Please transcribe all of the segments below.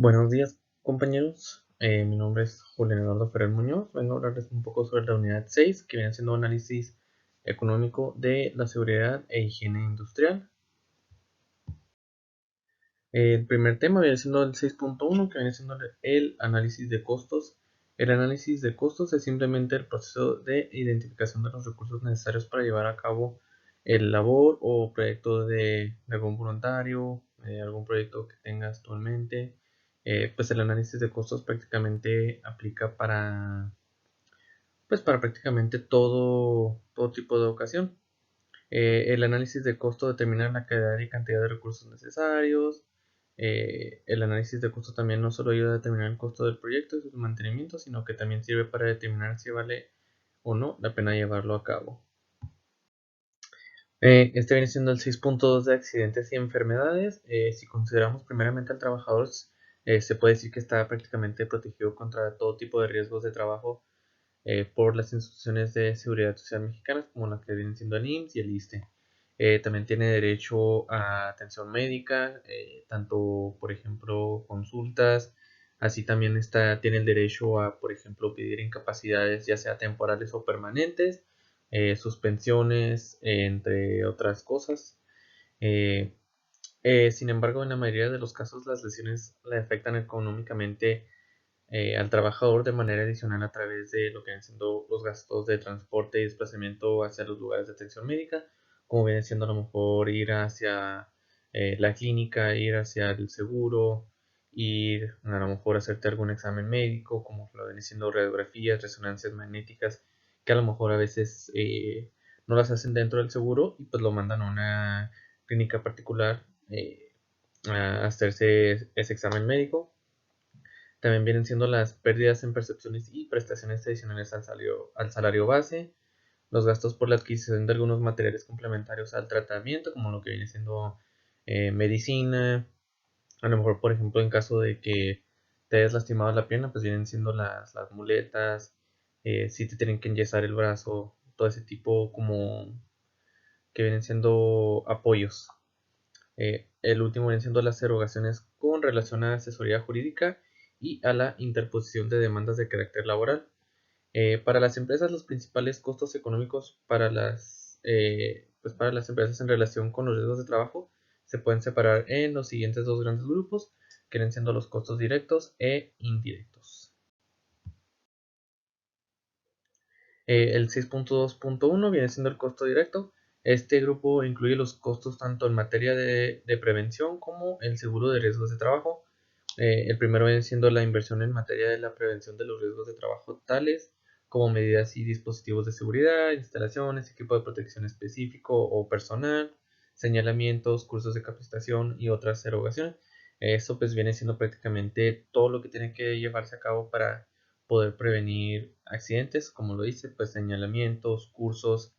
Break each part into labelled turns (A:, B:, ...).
A: Buenos días, compañeros. Mi nombre es Julián Eduardo Ferrer Muñoz. Vengo a hablarles un poco sobre la unidad 6, que viene siendo análisis económico de la seguridad e higiene industrial. El primer tema viene siendo el 6.1, que viene siendo el análisis de costos. El análisis de costos es simplemente el proceso de identificación de los recursos necesarios para llevar a cabo el labor o proyecto de algún voluntario, algún proyecto que tengas actualmente. Pues el análisis de costos prácticamente aplica para prácticamente todo tipo de ocasión. El análisis de costo determina la calidad y cantidad de recursos necesarios. El análisis de costo también no solo ayuda a determinar el costo del proyecto y su mantenimiento, sino que también sirve para determinar si vale o no la pena llevarlo a cabo. Este viene siendo el 6.2 de accidentes y enfermedades. Si consideramos primeramente al trabajador, se puede decir que está prácticamente protegido contra todo tipo de riesgos de trabajo por las instituciones de seguridad social mexicanas, como las que vienen siendo el IMSS y el ISSSTE. También tiene derecho a atención médica, tanto, por ejemplo, consultas, así también tiene el derecho a, por ejemplo, pedir incapacidades, ya sea temporales o permanentes, suspensiones, entre otras cosas. Eh, Sin embargo, en la mayoría de los casos, las lesiones le afectan económicamente al trabajador de manera adicional a través de lo que vienen siendo los gastos de transporte y desplazamiento hacia los lugares de atención médica, como viene siendo a lo mejor ir hacia la clínica, ir hacia el seguro, ir a lo mejor a hacerte algún examen médico, como lo viene siendo radiografías, resonancias magnéticas, que a lo mejor a veces no las hacen dentro del seguro y pues lo mandan a una clínica particular a hacerse ese examen médico. También vienen siendo las pérdidas en percepciones y prestaciones adicionales al salario base, los gastos por la adquisición de algunos materiales complementarios al tratamiento, como lo que viene siendo medicina, a lo mejor, por ejemplo, en caso de que te hayas lastimado la pierna, pues vienen siendo las muletas, si te tienen que enyesar el brazo, todo ese tipo como que vienen siendo apoyos. El último viene siendo las erogaciones con relación a asesoría jurídica y a la interposición de demandas de carácter laboral. Para las empresas, los principales costos económicos para las empresas en relación con los riesgos de trabajo se pueden separar en los siguientes dos grandes grupos, que vienen siendo los costos directos e indirectos. El 6.2.1 viene siendo el costo directo. Este grupo incluye los costos tanto en materia de prevención como el seguro de riesgos de trabajo. El primero viene siendo la inversión en materia de la prevención de los riesgos de trabajo, tales como medidas y dispositivos de seguridad, instalaciones, equipo de protección específico o personal, señalamientos, cursos de capacitación y otras erogaciones. Eso pues viene siendo prácticamente todo lo que tiene que llevarse a cabo para poder prevenir accidentes, como lo dice, pues señalamientos, cursos,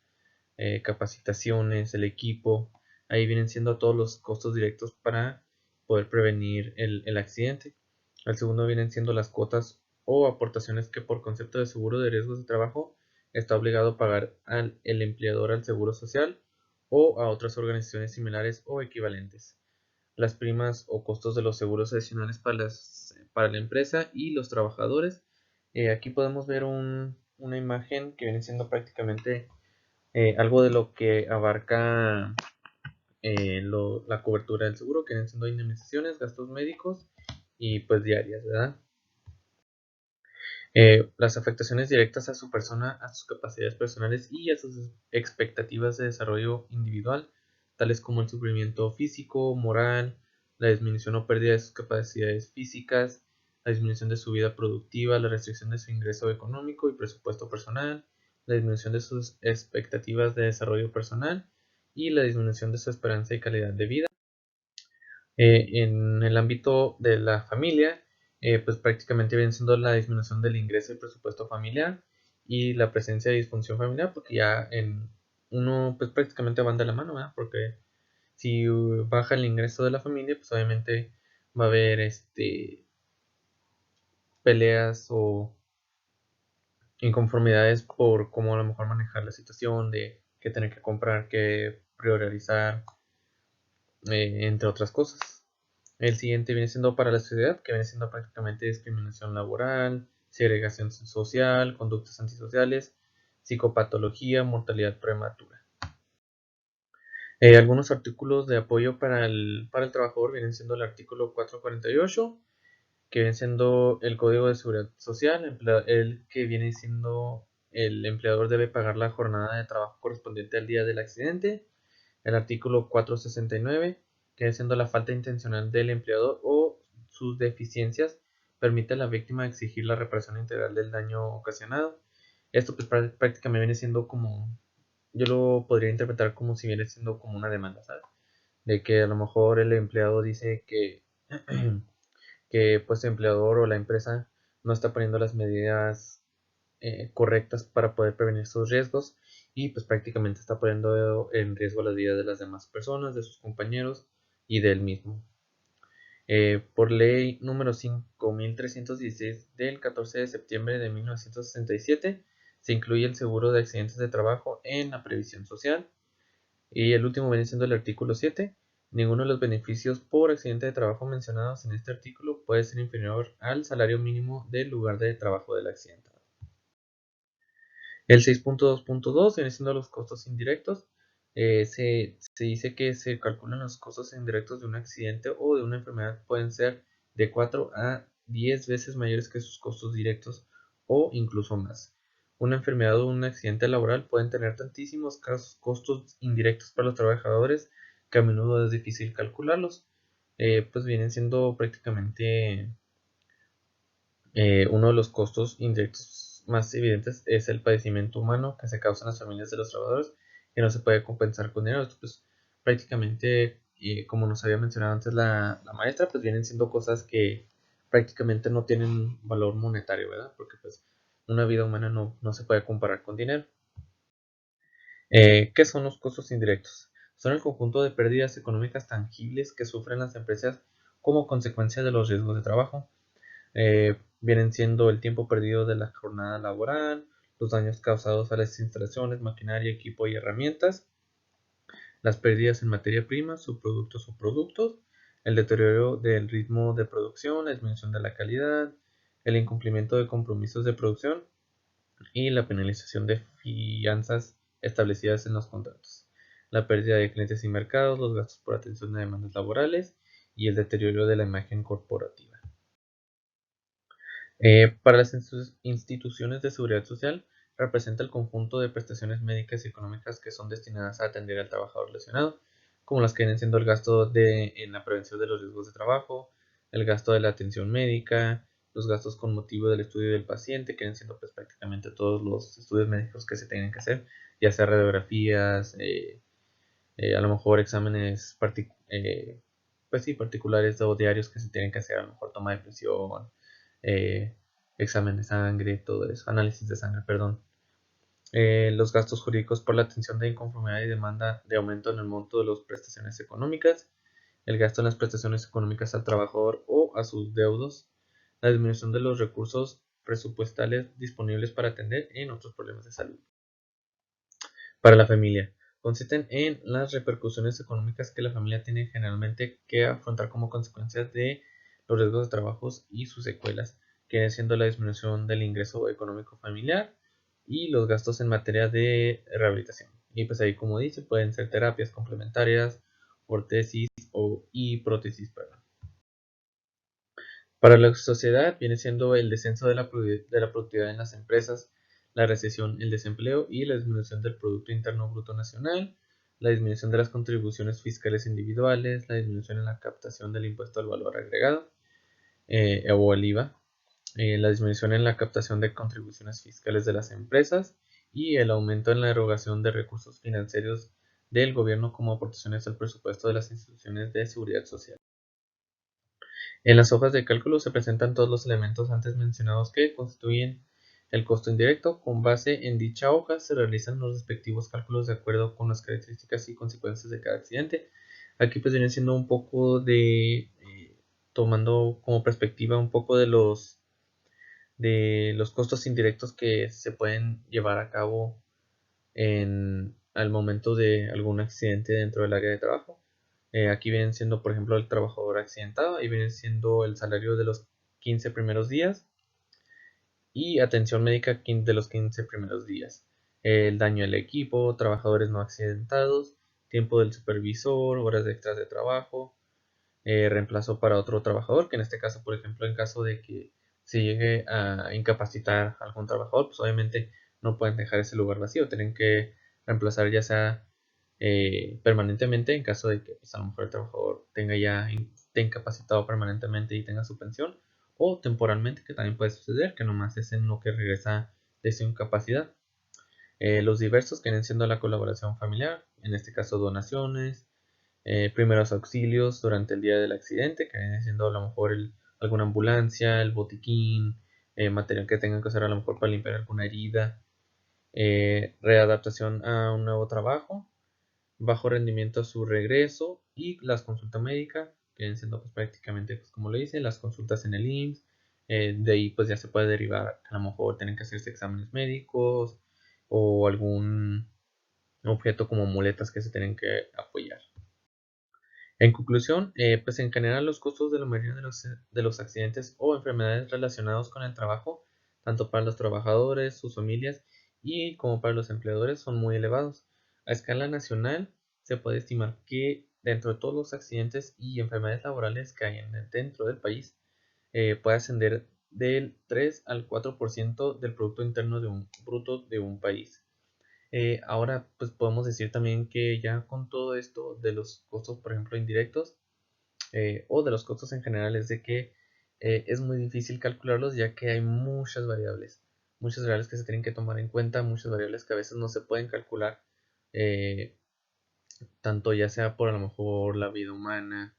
A: capacitaciones, el equipo. Ahí vienen siendo todos los costos directos para poder prevenir el accidente. El segundo vienen siendo las cuotas o aportaciones que por concepto de seguro de riesgos de trabajo está obligado a pagar el empleador al seguro social o a otras organizaciones similares o equivalentes. Las primas o costos de los seguros adicionales para la empresa y los trabajadores. Aquí podemos ver una imagen que viene siendo prácticamente algo de lo que abarca la cobertura del seguro, que vienen siendo indemnizaciones, gastos médicos y pues diarias, ¿verdad? Las afectaciones directas a su persona, a sus capacidades personales y a sus expectativas de desarrollo individual, tales como el sufrimiento físico, moral, la disminución o pérdida de sus capacidades físicas, la disminución de su vida productiva, la restricción de su ingreso económico y presupuesto personal, la disminución de sus expectativas de desarrollo personal y la disminución de su esperanza y calidad de vida. En el ámbito de la familia, pues prácticamente viene siendo la disminución del ingreso y presupuesto familiar y la presencia de disfunción familiar, porque ya uno pues prácticamente van de la mano, ¿verdad? Porque si baja el ingreso de la familia, pues obviamente va a haber peleas o inconformidades por cómo a lo mejor manejar la situación de qué tener que comprar, qué priorizar, entre otras cosas. El siguiente viene siendo para la sociedad, que viene siendo prácticamente discriminación laboral, segregación social, conductas antisociales, psicopatología, mortalidad prematura. Algunos artículos de apoyo para el trabajador vienen siendo el artículo 448, que viene siendo el Código de Seguridad Social, el que viene siendo el empleador debe pagar la jornada de trabajo correspondiente al día del accidente. El artículo 469, que viene siendo la falta intencional del empleador o sus deficiencias, permite a la víctima exigir la reparación integral del daño ocasionado. Esto pues prácticamente viene siendo como, yo lo podría interpretar como si viene siendo como una demanda, ¿sabes? De que a lo mejor el empleado dice que que pues el empleador o la empresa no está poniendo las medidas correctas para poder prevenir estos riesgos y pues prácticamente está poniendo en riesgo la vida de las demás personas, de sus compañeros y del mismo. Por ley número 5316 del 14 de septiembre de 1967 se incluye el seguro de accidentes de trabajo en la previsión social. Y el último viene siendo el artículo 7. Ninguno de los beneficios por accidente de trabajo mencionados en este artículo puede ser inferior al salario mínimo del lugar de trabajo del accidente. El 6.2.2 viene siendo los costos indirectos. Se dice que se calculan los costos indirectos de un accidente o de una enfermedad pueden ser de 4 a 10 veces mayores que sus costos directos o incluso más. Una enfermedad o un accidente laboral pueden tener tantísimos costos indirectos para los trabajadores que a menudo es difícil calcularlos. Pues vienen siendo prácticamente uno de los costos indirectos más evidentes es el padecimiento humano que se causa en las familias de los trabajadores que no se puede compensar con dinero. Esto pues prácticamente, como nos había mencionado antes la maestra, pues vienen siendo cosas que prácticamente no tienen valor monetario, ¿verdad? Porque pues una vida humana no se puede comparar con dinero. ¿Qué son los costos indirectos? Son el conjunto de pérdidas económicas tangibles que sufren las empresas como consecuencia de los riesgos de trabajo. Vienen siendo el tiempo perdido de la jornada laboral, los daños causados a las instalaciones, maquinaria, equipo y herramientas, las pérdidas en materia prima, subproductos o productos, el deterioro del ritmo de producción, la disminución de la calidad, el incumplimiento de compromisos de producción y la penalización de fianzas establecidas en los contratos, la pérdida de clientes y mercados, los gastos por atención de demandas laborales y el deterioro de la imagen corporativa. Para las instituciones de seguridad social, representa el conjunto de prestaciones médicas y económicas que son destinadas a atender al trabajador lesionado, como las que vienen siendo el gasto en la prevención de los riesgos de trabajo, el gasto de la atención médica, los gastos con motivo del estudio del paciente, que vienen siendo pues, prácticamente todos los estudios médicos que se tienen que hacer, ya sea radiografías, a lo mejor exámenes pues sí, particulares o diarios que se tienen que hacer, a lo mejor toma de presión, eh, examen de sangre, todo eso, análisis de sangre, perdón. Los gastos jurídicos por la atención de inconformidad y demanda de aumento en el monto de las prestaciones económicas, el gasto en las prestaciones económicas al trabajador o a sus deudos, la disminución de los recursos presupuestales disponibles para atender en otros problemas de salud. Para la familia, consisten en las repercusiones económicas que la familia tiene generalmente que afrontar como consecuencia de los riesgos de trabajos y sus secuelas, que viene siendo la disminución del ingreso económico familiar y los gastos en materia de rehabilitación. Y pues ahí, como dice, pueden ser terapias complementarias, ortesis y prótesis, perdón. Para la sociedad viene siendo el descenso de la productividad en las empresas, la recesión, el desempleo y la disminución del Producto Interno Bruto Nacional, la disminución de las contribuciones fiscales individuales, la disminución en la captación del impuesto al valor agregado o el IVA, la disminución en la captación de contribuciones fiscales de las empresas y el aumento en la erogación de recursos financieros del gobierno como aportaciones al presupuesto de las instituciones de seguridad social. En las hojas de cálculo se presentan todos los elementos antes mencionados que constituyen el costo indirecto. Con base en dicha hoja se realizan los respectivos cálculos de acuerdo con las características y consecuencias de cada accidente. Aquí pues viene siendo un poco tomando como perspectiva un poco de los costos indirectos que se pueden llevar a cabo al momento de algún accidente dentro del área de trabajo. Aquí vienen siendo, por ejemplo, el trabajador accidentado y viene siendo el salario de los 15 primeros días y atención médica de los 15 primeros días. El daño al equipo, trabajadores no accidentados, tiempo del supervisor, horas extras de trabajo, reemplazo para otro trabajador, que en este caso, por ejemplo, en caso de que se llegue a incapacitar a algún trabajador, pues obviamente no pueden dejar ese lugar vacío, tienen que reemplazar ya sea permanentemente en caso de que pues, a lo mejor el trabajador esté incapacitado permanentemente y tenga su pensión, o temporalmente, que también puede suceder, que nomás es en lo que regresa de su incapacidad. Los diversos que vienen siendo la colaboración familiar, en este caso donaciones, primeros auxilios durante el día del accidente, que viene siendo a lo mejor alguna ambulancia, el botiquín, material que tengan que usar a lo mejor para limpiar alguna herida, readaptación a un nuevo trabajo, bajo rendimiento a su regreso y las consultas médicas, que vienen siendo pues, prácticamente, pues, como lo dice, las consultas en el IMSS. De ahí pues ya se puede derivar, a lo mejor tienen que hacerse exámenes médicos o algún objeto como muletas que se tienen que apoyar. En conclusión, pues en general los costos de la mayoría de los accidentes o enfermedades relacionados con el trabajo, tanto para los trabajadores, sus familias y como para los empleadores, son muy elevados. A escala nacional, se puede estimar que dentro de todos los accidentes y enfermedades laborales que hay dentro del país, puede ascender del 3 al 4% del Producto Interno Bruto de un país. Ahora, pues podemos decir también que ya con todo esto de los costos, por ejemplo, indirectos, o de los costos en general, es de que es muy difícil calcularlos ya que hay muchas variables que se tienen que tomar en cuenta, muchas variables que a veces no se pueden calcular, tanto ya sea por a lo mejor la vida humana,